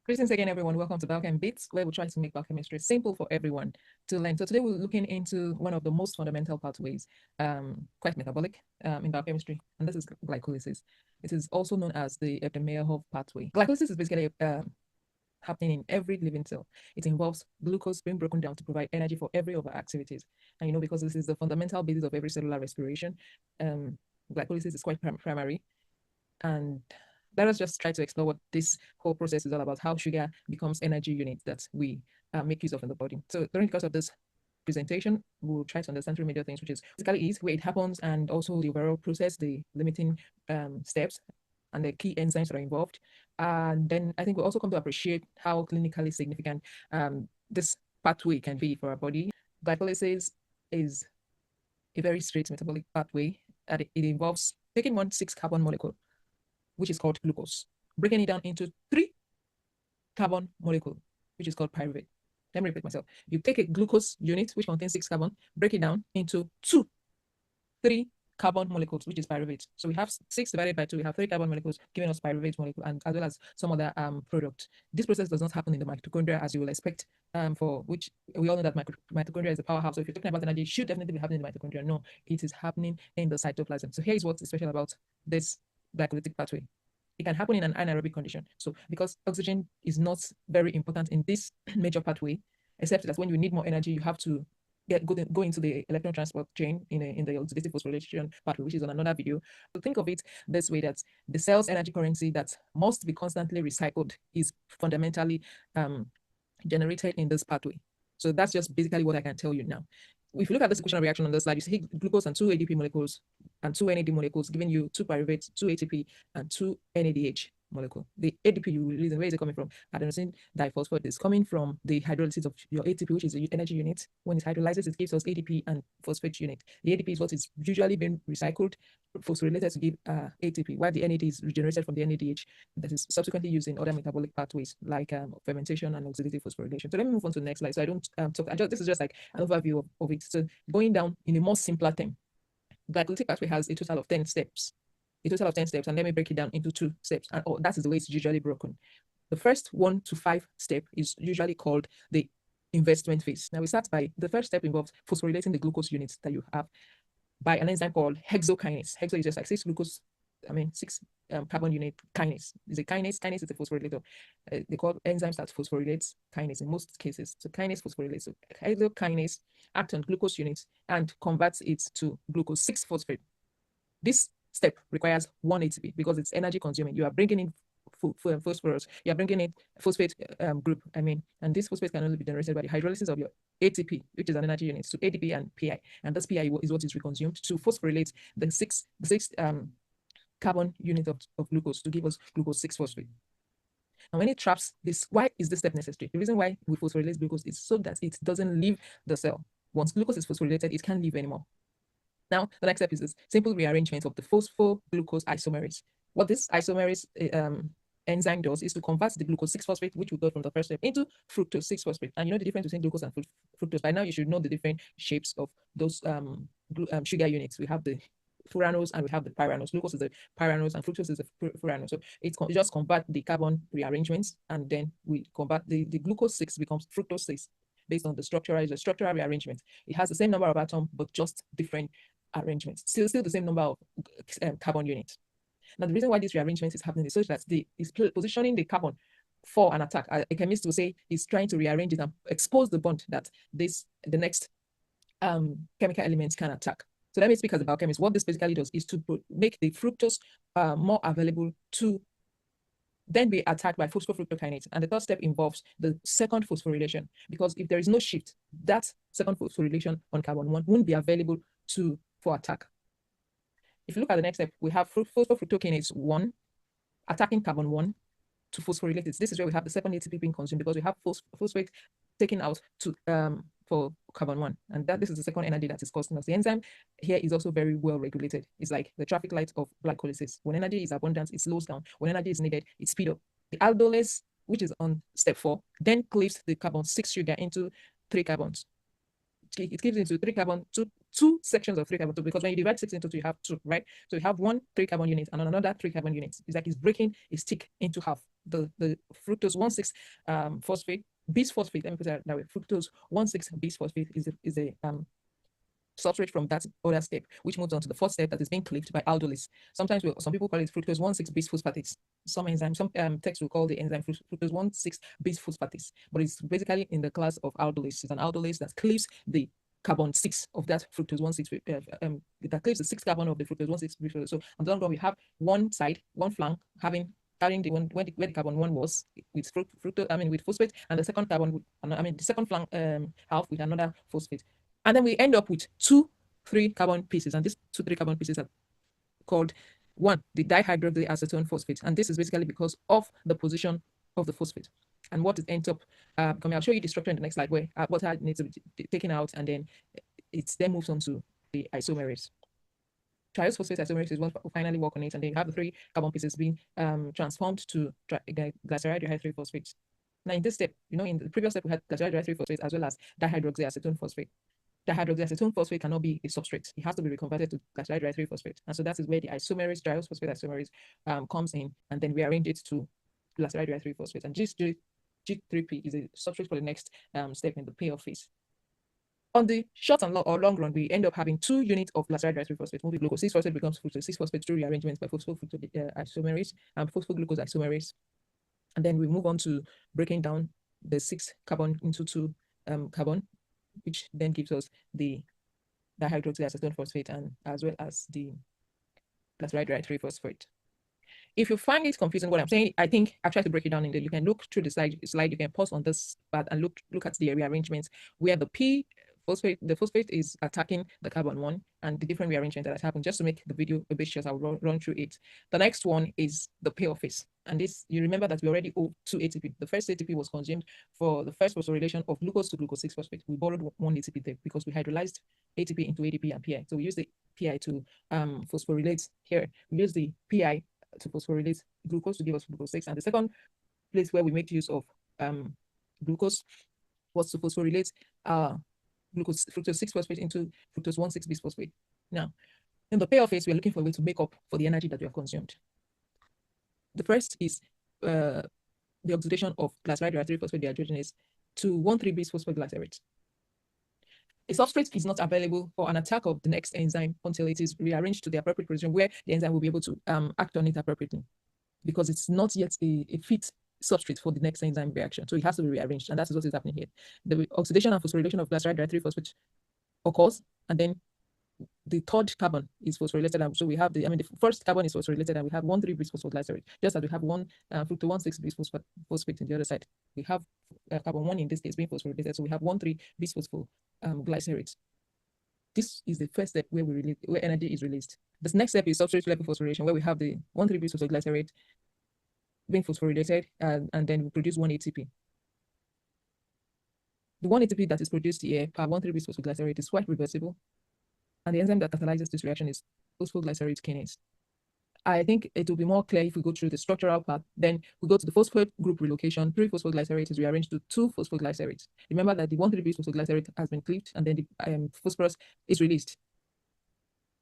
Greetings again, everyone. Welcome to Biochem Bits, where we try to make biochemistry simple for everyone to learn. So today we're looking into one of the most fundamental pathways, quite metabolic in biochemistry, and this is glycolysis. It is also known as the Epstein-Mayer pathway. Glycolysis is basically happening in every living cell. It involves glucose being broken down to provide energy for every of our activities. And because this is the fundamental basis of every cellular respiration, glycolysis is quite primary. And let us just try to explore what this whole process is all about, how sugar becomes energy unit that we make use of in the body. So during the course of this presentation, we'll try to understand three major things, which is basically is where it happens and also the overall process, the limiting steps, and the key enzymes that are involved. And then I think we'll also come to appreciate how clinically significant this pathway can be for our body. Glycolysis is a very straight metabolic pathway, and it involves taking one 6-carbon molecule, which is called glucose, breaking it down into 3-carbon molecule, which is called pyruvate. Let me repeat myself. You take a glucose unit, which contains 6 carbon, break it down into 3-carbon molecules, which is pyruvate. So we have 6 divided by 2, we have 3 carbon molecules, giving us pyruvate molecule, and as well as some other product. This process does not happen in the mitochondria as you will expect, for which we all know that mitochondria is the powerhouse. So if you're talking about energy, it should definitely be happening in the mitochondria. No, it is happening in the cytoplasm. So here is what's special about this glycolytic pathway. It can happen in an anaerobic condition. So because oxygen is not very important in this major pathway, except that when you need more energy, you have to go into the electron transport chain in the oxidative phosphorylation pathway, which is on another video. So think of it this way, that the cell's energy currency that must be constantly recycled is fundamentally generated in this pathway. So that's just basically what I can tell you now. If you look at the sequential reaction on the slide, you see glucose and 2 ADP molecules and 2 NAD molecules, giving you 2 pyruvate, 2 ATP, and 2 NADH molecule. The ADP, you will reason where is it coming from? Adenosine diphosphate is coming from the hydrolysis of your ATP, which is the energy unit. When it hydrolyzes, it gives us ADP and phosphate unit. The ADP is what is usually being recycled, phosphorylated to give ATP, while the NAD is regenerated from the NADH that is subsequently used in other metabolic pathways like fermentation and oxidative phosphorylation. So let me move on to the next slide. So I don't talk. This is just like an overview of it. So going down in a more simpler term, glycolytic pathway has a total of 10 steps. And let me break it down into 2 steps. And that is the way it's usually broken. The first 1 to 5 step is usually called the investment phase. Now we start by the first step involves phosphorylating the glucose units that you have by an enzyme called hexokinase. Hexo is just like 6 carbon unit kinase. It's a kinase. Kinase is a phosphorylator. They call enzymes that phosphorylate kinase in most cases. So kinase phosphorylates. So hexokinase acts on glucose units and converts it to glucose 6-phosphate. This step requires 1 ATP because it's energy consuming. You are bringing in phosphorus, you are bringing in phosphate group, and this phosphate can only be generated by the hydrolysis of your ATP, which is an energy unit, to ADP and PI. And this PI is what is reconsumed to phosphorylate the 6 carbon unit of glucose to give us glucose 6-phosphate. And when it traps this, why is this step necessary? The reason why we phosphorylate glucose is so that it doesn't leave the cell. Once glucose is phosphorylated, it can't leave anymore. Now, the next step is this simple rearrangement of the phosphoglucose isomerase. What this isomerase enzyme does is to convert the glucose 6-phosphate, which we got from the first step, into fructose 6-phosphate. And you know the difference between glucose and fructose. By now, you should know the different shapes of those sugar units. We have the furanose and we have the pyranose. Glucose is the pyranose and fructose is the furanose. So it just convert the carbon rearrangements, and then we convert the glucose 6 becomes fructose 6 based on the structural rearrangement. It has the same number of atoms, but just different arrangements. Still the same number of carbon units. Now, the reason why this rearrangement is happening is so that it's positioning the carbon for an attack. A chemist will say is trying to rearrange it and expose the bond that the next chemical elements can attack. So let me speak as a biochemist. What this basically does is to make the fructose more available to then be attacked by phosphofructokinase. And the third step involves the second phosphorylation, because if there is no shift, that second phosphorylation on carbon 1 won't be available for attack. If you look at the next step, we have phosphofructokinase 1 attacking carbon 1 to phosphorylate it. This is where we have the 7 ATP being consumed because we have phosphate taken out to for carbon 1, and this is the second energy that is costing us. The enzyme here is also very well regulated. It's like the traffic light of glycolysis. When energy is abundant, it slows down. When energy is needed, it speeds up. The aldolase, which is on step 4, then cleaves the carbon 6 sugar into 3 carbons. It gives into 3 carbon, two sections of 3 carbon, because when you divide 6 into 2, you have 2, right? So you have 1 3 carbon unit and another 3 carbon units. It's like it's breaking a stick into half. the fructose 1,6 phosphate, bisphosphate. Let me put it that way. Fructose 1,6 bisphosphate is a substrate from that other step, which moves on to the fourth step that is being cleaved by aldolase. Sometimes some people call it fructose 1,6 bisphosphatase. Some texts will call the enzyme fructose 1,6 bisphosphatase, but it's basically in the class of aldolase. It's an aldolase that cleaves the carbon 6 of that fructose 1,6 that cleaves the 6 carbon of the fructose 1,6 bisphosphatase. So on the long run, we have one flank carrying the one where the carbon one was with fructose, with phosphate, and the second carbon, the second flank half with another phosphate. And then we end up with 2 3-carbon pieces. And these 2 3-carbon pieces are called, one, the dihydroxyacetone phosphate. And this is basically because of the position of the phosphate. And what it ends up I'll show you the structure in the next slide where water needs to be taken out, and then it then moves on to the isomerase. Triose phosphate isomerase is one we finally work on it, and then you have the 3-carbon pieces being transformed to glyceride 3-phosphate. Now, in this step, in the previous step, we had glyceride 3-phosphate as well as dihydroxyacetone phosphate. Dihydroxyacetone phosphate cannot be a substrate. It has to be reconverted to glyceride 3-phosphate. And so that is where the isomerase, triose phosphate isomerase comes in, and then we arrange it to glyceride 3-phosphate. And G3P is a substrate for the next step in the payoff phase. On the short and long run, we end up having 2 units of glyceride 3-phosphate. Moving glucose 6-phosphate becomes fructose 6-phosphate through rearrangements by phosphoglucose isomerase and phosphoglucose isomerase. And then we move on to breaking down the 6 carbon into 2 carbon, which then gives us the dihydroxyacetone phosphate and as well as the glyceride 3-phosphate. If you find it confusing what I'm saying, I think I try to break it down in there. You can look through the slide. You can pause on this part and look at the rearrangements where the phosphate is attacking the carbon 1 and the different rearrangement that has happened. Just to make the video a bit short, I'll run through it. The next one is the payoff phase. And this, you remember that we already owe 2 ATP. The first ATP was consumed for the first phosphorylation of glucose to glucose 6-phosphate. We borrowed 1 ATP there because we hydrolyzed ATP into ADP and PI. So we use the PI to phosphorylate here. We use the PI to phosphorylate glucose to give us glucose 6. And the second place where we make use of glucose was to phosphorylate glucose fructose 6-phosphate into fructose 1,6 bisphosphate. Now, in the payoff phase, we are looking for a way to make up for the energy that we have consumed. The first is the oxidation of glyceride 3-phosphate dehydrogenase to 1,3 bisphosphoglycerate. A substrate is not available for an attack of the next enzyme until it is rearranged to the appropriate position where the enzyme will be able to act on it appropriately, because it's not yet a fit substrate for the next enzyme reaction. So it has to be rearranged, and that's what is happening here. The oxidation and phosphorylation of glyceride 3-phosphate occurs, and then the third carbon is phosphorylated. And so we have the first carbon is phosphorylated, and we have 1,3 bisphosphoglycerate, just as we have one fructose 1,6 bisphosphate in the other side. We have carbon 1 in this case being phosphorylated, so we have 1,3 bisphosphoglycerate. This is the first step where energy is released. This next step is substrate level phosphorylation, where we have the 1,3 bisphosphoglycerate being phosphorylated, and then we produce 1 ATP. The 1 ATP that is produced here per 1,3 bisphosphoglycerate is quite reversible, and the enzyme that catalyzes this reaction is phosphoglycerate kinase. I think it will be more clear if we go through the structural part. Then we go to the phosphate group relocation. 3-phosphoglycerate is rearranged to 2-phosphoglycerate. Remember that the 1,3 bisphosphoglycerate has been cleaved, and then the phosphorus is released.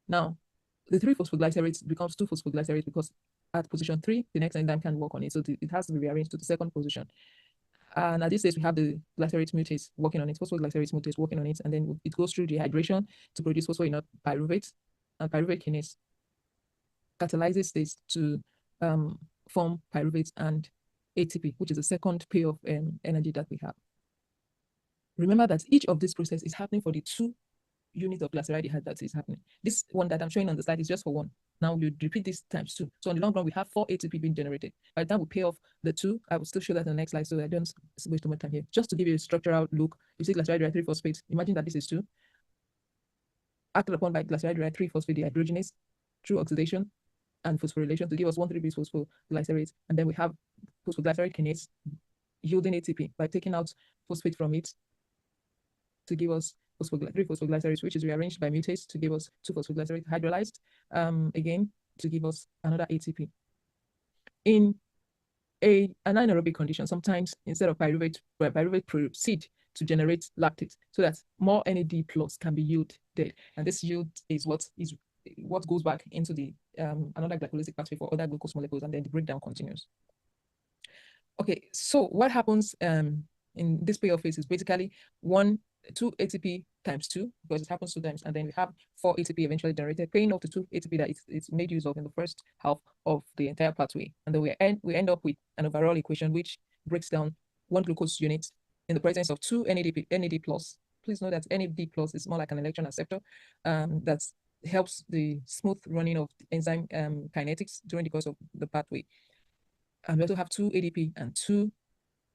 Now, the 3-phosphoglycerate becomes 2-phosphoglycerate because at position 3, the next enzyme can work on it. So it has to be rearranged to the second position. And at this stage, we have the glycerate mutase working on it, phosphoglycerate mutase working on it, and then it goes through dehydration to produce phosphoenol pyruvate, and pyruvate kinase catalyzes this to form pyruvate and ATP, which is the second payoff energy that we have. Remember that each of this process is happening for the 2 units of glyceride that is happening. This one that I'm showing on the slide is just for 1. Now you repeat this times 2. So in the long run, we have 4 ATP being generated. By the time we pay off the 2, I will still show that in the next slide so I don't waste too much time here. Just to give you a structural look, you see glyceride 3-phosphate. Imagine that this is 2. Acted upon by glyceride 3-phosphate dehydrogenase through oxidation and phosphorylation to give us 1,3 bisphosphoglycerate, and then we have phosphoglycerate kinase yielding ATP by taking out phosphate from it to give us 3-phosphoglycerate, which is rearranged by mutase to give us 2-phosphoglycerate hydrolyzed again to give us another ATP. In an anaerobic condition, sometimes instead of pyruvate proceed to generate lactate so that more NAD plus can be yielded, and this yield is what goes back into the another glycolytic pathway for other glucose molecules, and then the breakdown continues. Okay, so what happens in this payoff phase is basically 2 ATP times 2, because it happens 2 times, and then we have 4 ATP eventually generated, paying off the 2 ATP that it's made use of in the first half of the entire pathway. And then we end up with an overall equation which breaks down 1 glucose unit in the presence of 2 NAD plus. Please know that NAD plus is more like an electron acceptor that helps the smooth running of the enzyme kinetics during the course of the pathway. And we also have 2 ADP and 2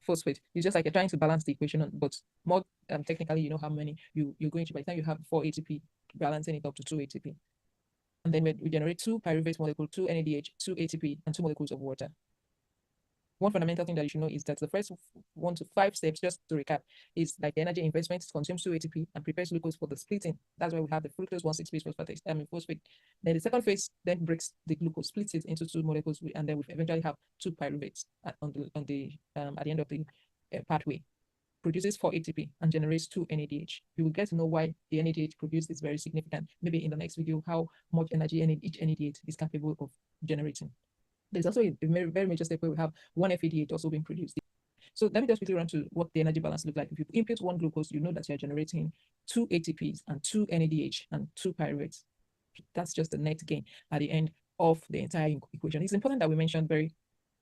phosphate. It's just like you're trying to balance the equation, but more technically, you know how many you're going to. By the time you have 4 ATP, balancing it up to 2 ATP. And then we generate 2 pyruvate molecules, 2 NADH, 2 ATP, and 2 molecules of water. One fundamental thing that you should know is that the first 1 to 5 steps, just to recap, is like the energy investment consumes 2 ATP and prepares glucose for the splitting. That's why we have the fructose 1,6-phase phosphate. Then the second phase then breaks the glucose, splits it into 2 molecules, and then we eventually have 2 pyruvates at the end of the pathway. Produces 4 ATP and generates 2 NADH. You will get to know why the NADH produced is very significant. Maybe in the next video, how much energy each NADH is capable of generating. There's also a very major step where we have 1 FADH also being produced. So let me just quickly run to what the energy balance looks like. If you input 1 glucose, you know that you're generating 2 ATPs and 2 NADH and 2 pyruvates. That's just the net gain at the end of the entire equation. It's important that we mention very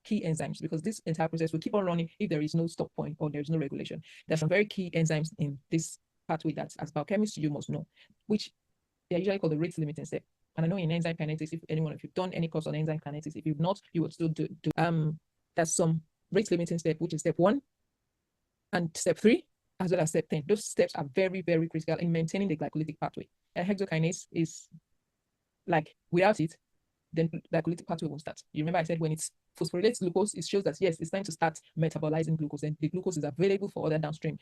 key enzymes, because this entire process will keep on running if there is no stop point or there's no regulation. There's some very key enzymes in this pathway that, as biochemists, you must know, which they're usually called the rate limiting step. And I know in enzyme kinetics, if you've done any course on enzyme kinetics, if you've not, you would still do there's some rate limiting step, which is step 1 and step 3, as well as step 10. Those steps are very critical in maintaining the glycolytic pathway. A hexokinase is like, without it, then the glycolytic pathway won't start. You remember I said when it's phosphorylates glucose, it shows that yes, it's time to start metabolizing glucose, and the glucose is available for other downstream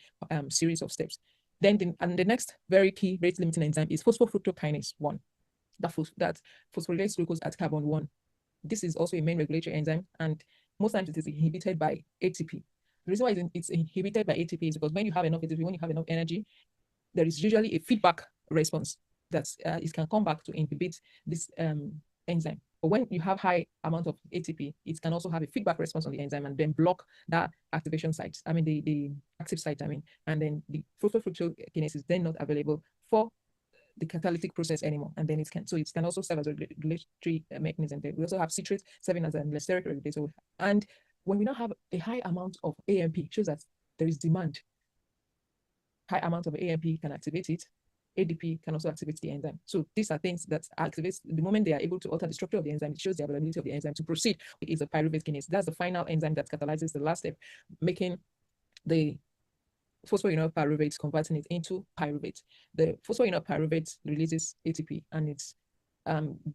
series of steps. Then the next very key rate limiting enzyme is phosphofructokinase 1. That phosphorylates glucose at carbon 1. This is also a main regulatory enzyme, and most times it is inhibited by ATP. The reason why it's inhibited by ATP is because when you have enough ATP, when you have enough energy, there is usually a feedback response that it can come back to inhibit this enzyme. But when you have high amount of ATP, it can also have a feedback response on the enzyme and then block that activation site. I mean, the active site, and then the phosphofructokinase is then not available for the catalytic process anymore. And then it can also serve as a regulatory mechanism. We also have citrate serving as an allosteric regulator. And when we now have a high amount of AMP, it shows that there is demand. High amount of AMP can activate it. ADP can also activate the enzyme. So these are things that activate the moment they are able to alter the structure of the enzyme. It shows the availability of the enzyme to proceed. It is a pyruvate kinase. That's the final enzyme that catalyzes the last step, making the phosphoenol pyruvate, converting it into pyruvate. The phosphoenol pyruvate releases ATP and it's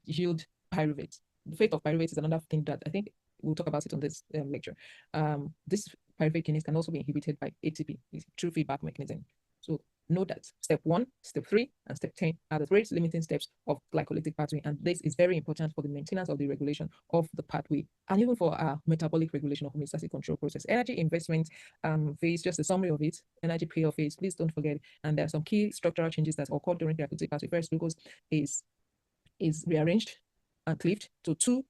yield pyruvate. The fate of pyruvate is another thing that I think we'll talk about it on this lecture. This pyruvate kinase can also be inhibited by ATP. It's a true feedback mechanism. So know that step 1, step 3, and step 10 are the rate limiting steps of glycolytic pathway, and this is very important for the maintenance of the regulation of the pathway, and even for our metabolic regulation of homeostatic control process. Energy investment phase, just a summary of it. Energy payoff phase, please don't forget. And there are some key structural changes that occur during the glycolytic pathway. First, glucose is rearranged and cleaved to 2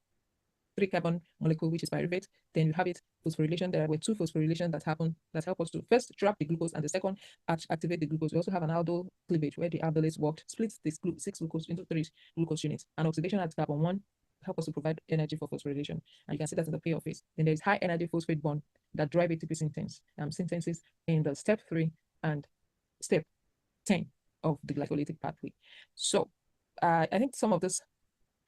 3-carbon molecule, which is pyruvate. Then you have it phosphorylation. There were 2 phosphorylations that happen that help us to first trap the glucose, and the second activate the glucose. We also have an aldol cleavage where the aldolates worked, splits this 6 glucose into 3 glucose units. And oxidation at carbon 1 help us to provide energy for phosphorylation. And you can see that in the payoff phase. Then there is high energy phosphate bond that drive ATP synthesis in the step 3 and step 10 of the glycolytic pathway. So I think some of this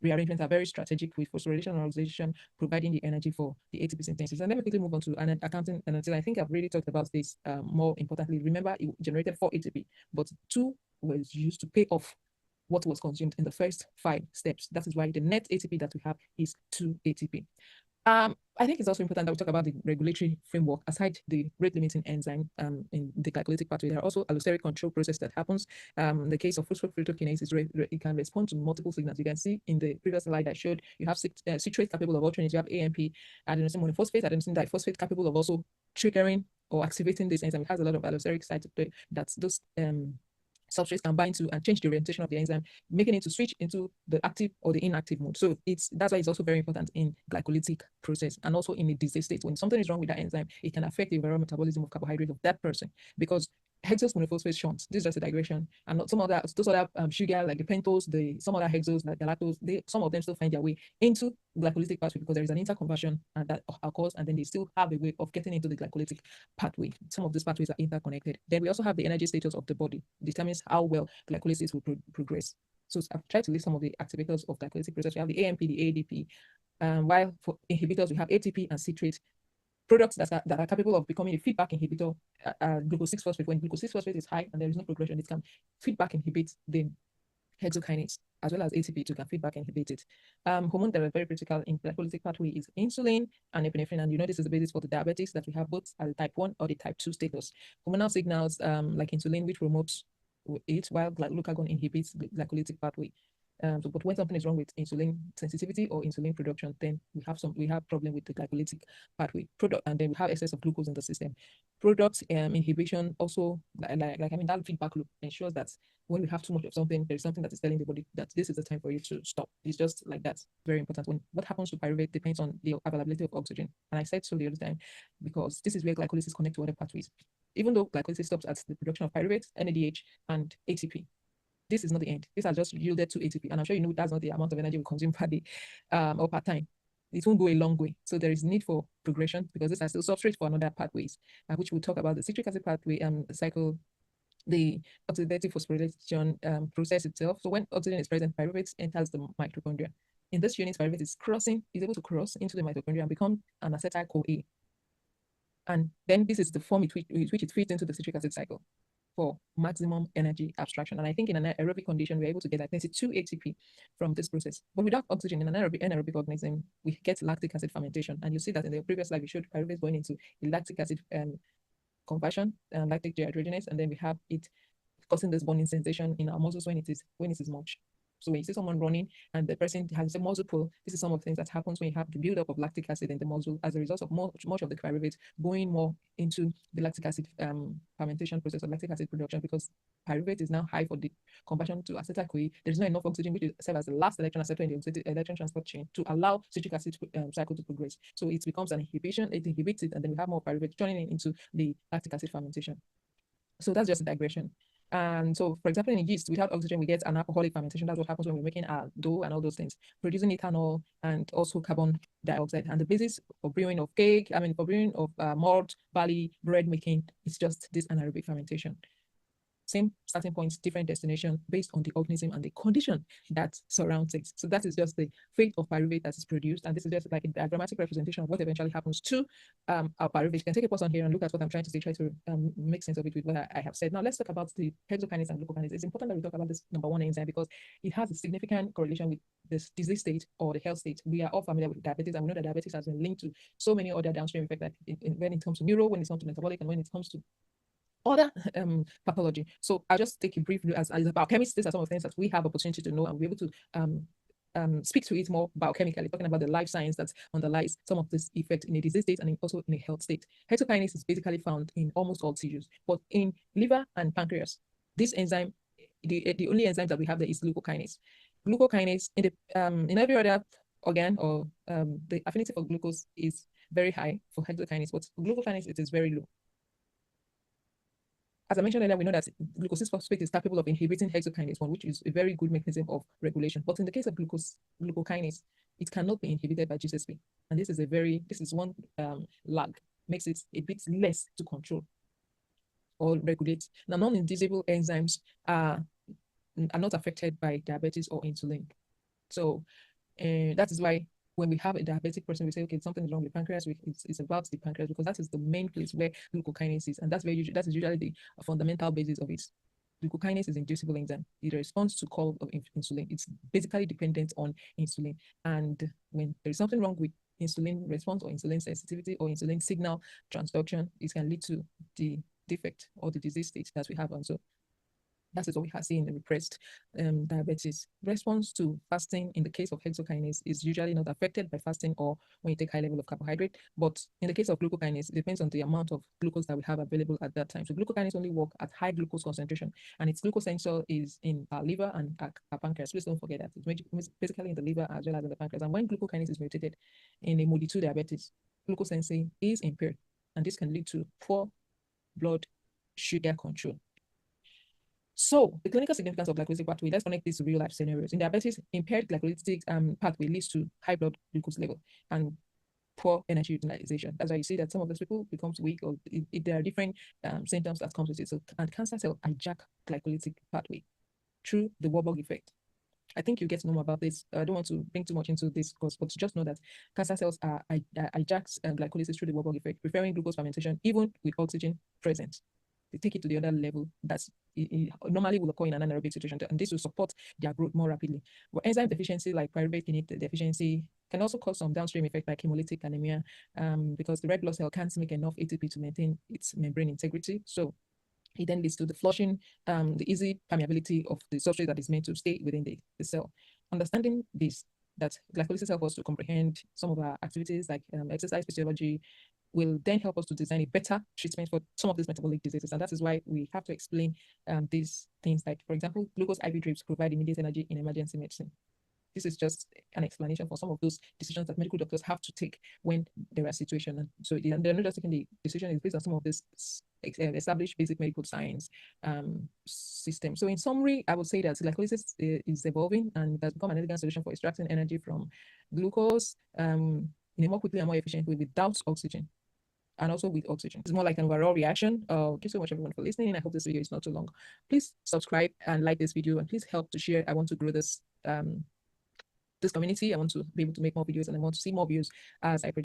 rearrangements are very strategic, with phosphorylation and oxidation providing the energy for the ATP synthesis. And let me quickly move on to an accounting analysis. I think I've really talked about this more importantly. Remember, it generated 4 ATP, but 2 was used to pay off what was consumed in the first 5 steps. That is why the net ATP that we have is 2 ATP. I think it's also important that we talk about the regulatory framework. Aside the rate limiting enzyme in the glycolytic pathway, there are also allosteric control process that happens. In the case of phosphofructokinase, it can respond to multiple signals. You can see in the previous slide I showed, you have citrate capable of altering it. You have AMP, adenosine monophosphate, adenosine diphosphate, capable of also triggering or activating this enzyme. It has a lot of allosteric sites to play. That's those substrates can bind to and change the orientation of the enzyme, making it to switch into the active or the inactive mode. So that's why it's also very important in glycolytic process and also in a disease state. When something is wrong with that enzyme, it can affect the overall metabolism of carbohydrate of that person, because hexose monophosphate shunts, this is just a digression, and not some other those other sugar like the pentose, some other hexose like galactose, some of them still find their way into glycolytic pathway because there is an interconversion and that occurs, and then they still have a way of getting into the glycolytic pathway. Some of these pathways are interconnected. Then we also have the energy status of the body, determines how well glycolysis will progress. So I've tried to list some of the activators of glycolytic process. We have the AMP, the ADP, while for inhibitors we have ATP and citrate. Products that are capable of becoming a feedback inhibitor, glucose 6-phosphate. When glucose 6-phosphate is high and there is no progression, it can feedback inhibit the hexokinase as well as ATP to can feedback inhibit it. Hormones that are very critical in glycolytic pathway is insulin and epinephrine, and this is the basis for the diabetes that we have both at the type 1 or the type 2 status. Hormonal signals like insulin, which promotes it, while glucagon inhibits the glycolytic pathway. But when something is wrong with insulin sensitivity or insulin production, then we have problem with the glycolytic pathway product, and then we have excess of glucose in the system. Product inhibition also, that feedback loop ensures that when we have too much of something, there is something that is telling the body that this is the time for you to stop. It's just like that. Very important. What happens to pyruvate depends on the availability of oxygen, and I said so the other time because this is where glycolysis connects to other pathways. Even though glycolysis stops at the production of pyruvate, NADH, and ATP, this is not the end. This has just yielded to ATP, and I'm sure that's not the amount of energy we consume per day or per time. It won't go a long way. So there is need for progression because this has still substrate for another pathways, which we'll talk about the citric acid pathway cycle, the oxidative phosphorylation process itself. So when oxygen is present, pyruvate enters the mitochondria. In this unit, pyruvate is able to cross into the mitochondria and become an acetyl-CoA. And then this is the form which it fits into the citric acid cycle for maximum energy abstraction. And I think in an aerobic condition, we're able to get like 32 ATP from this process. But without oxygen in an anaerobic organism, we get lactic acid fermentation. And you see that in the previous slide, we showed pyruvate going into the lactic acid conversion, lactic dehydrogenase, and then we have it causing this burning sensation in our muscles when it is much. So when you see someone running and the person has a muscle pull, this is some of the things that happens when you have the buildup of lactic acid in the muscle as a result of much of the pyruvate going more into the lactic acid fermentation process or lactic acid production, because pyruvate is now high for the conversion to acetyl-CoA. There is not enough oxygen, which serves as the last electron acceptor in the electron transport chain to allow citric acid cycle to progress. So it becomes an inhibition, it inhibits it, and then we have more pyruvate turning into the lactic acid fermentation. So that's just a digression. And so, for example, in yeast, without oxygen, we get an alcoholic fermentation. That's what happens when we're making our dough and all those things, producing ethanol and also carbon dioxide. And the basis for brewing of for brewing of malt, barley, bread making, is just this anaerobic fermentation. Same starting points, different destination based on the organism and the condition that surrounds it. So that is just the fate of pyruvate that is produced. And this is just like a diagrammatic representation of what eventually happens to our pyruvate. You can take a pause on here and look at what I'm trying to say, try to make sense of it with what I have said. Now let's talk about the hexokinase and glucokinase. It's important that we talk about this number one enzyme because it has a significant correlation with this disease state or the health state. We are all familiar with diabetes, and we know that diabetes has been linked to so many other downstream effects, like when it comes to neuro, when it comes to metabolic, and when it comes to other pathology. So I'll just take a brief view as a biochemist. These are some of the things that we have opportunity to know and be able to speak to it more biochemically, talking about the life science that underlies some of this effect in a disease state and also in a health state. Hexokinase is basically found in almost all tissues, but in liver and pancreas, this enzyme, the only enzyme that we have there is glucokinase. Glucokinase in every other organ or the affinity for glucose is very high for hexokinase, but glucokinase it is very low. As I mentioned earlier, we know that glucose 6-phosphate is capable of inhibiting hexokinase 1, which is a very good mechanism of regulation. But in the case of glucokinase, it cannot be inhibited by GSP. And this is one lag, makes it a bit less to control or regulate. Now, non-inducible enzymes are not affected by diabetes or insulin. So that is why when we have a diabetic person, we say, okay, something is wrong with the pancreas. It's about the pancreas because that is the main place where glucokinase is, and that is usually the fundamental basis of it. Glucokinase is inducible enzyme. It responds to call of insulin. It's basically dependent on insulin, and when there is something wrong with insulin response or insulin sensitivity or insulin signal transduction, it can lead to the defect or the disease state that we have. And so That is what we have seen in the repressed diabetes. Response to fasting in the case of hexokinase is usually not affected by fasting or when you take high level of carbohydrate. But in the case of glucokinase, it depends on the amount of glucose that we have available at that time. So glucokinase only work at high glucose concentration, and its glucose sensor is in our liver and our pancreas. Please don't forget that. It's basically in the liver as well as in the pancreas. And when glucokinase is mutated in a mode 2 diabetes, glucose sensing is impaired, and this can lead to poor blood sugar control. So the clinical significance of glycolytic pathway, let's connect this to real life scenarios. In diabetes, impaired glycolytic pathway leads to high blood glucose level and poor energy utilization. That's why you see that some of those people becomes weak, or there are different symptoms that comes with it. So, and cancer cell hijack glycolytic pathway through the Warburg effect. I think you get to know more about this. I don't want to bring too much into this course, but just know that cancer cells are hijacks glycolysis through the Warburg effect, preferring glucose fermentation even with oxygen present. They take it to the other level that's normally will occur in an anaerobic situation, and this will support their growth more rapidly. But enzyme deficiency, like pyruvate kinase deficiency, can also cause some downstream effect like hemolytic anemia, because the red blood cell can't make enough ATP to maintain its membrane integrity. So it then leads to the flushing, the easy permeability of the substrate that is meant to stay within the cell. Understanding this, that glycolysis helps us to comprehend some of our activities like exercise physiology, will then help us to design a better treatment for some of these metabolic diseases. And that is why we have to explain these things like, for example, glucose IV drips provide immediate energy in emergency medicine. This is just an explanation for some of those decisions that medical doctors have to take when there are situations. And so they're not just taking the decision, is based on some of this established basic medical science system. So in summary, I would say that glycolysis is evolving and it has become an elegant solution for extracting energy from glucose in a more quickly and more efficient way without oxygen. And also with oxygen. It's more like an overall reaction. Thank you so much, everyone, for listening. I hope this video is not too long. Please subscribe and like this video, and please help to share. I want to grow this this community. I want to be able to make more videos, and I want to see more views as I produce.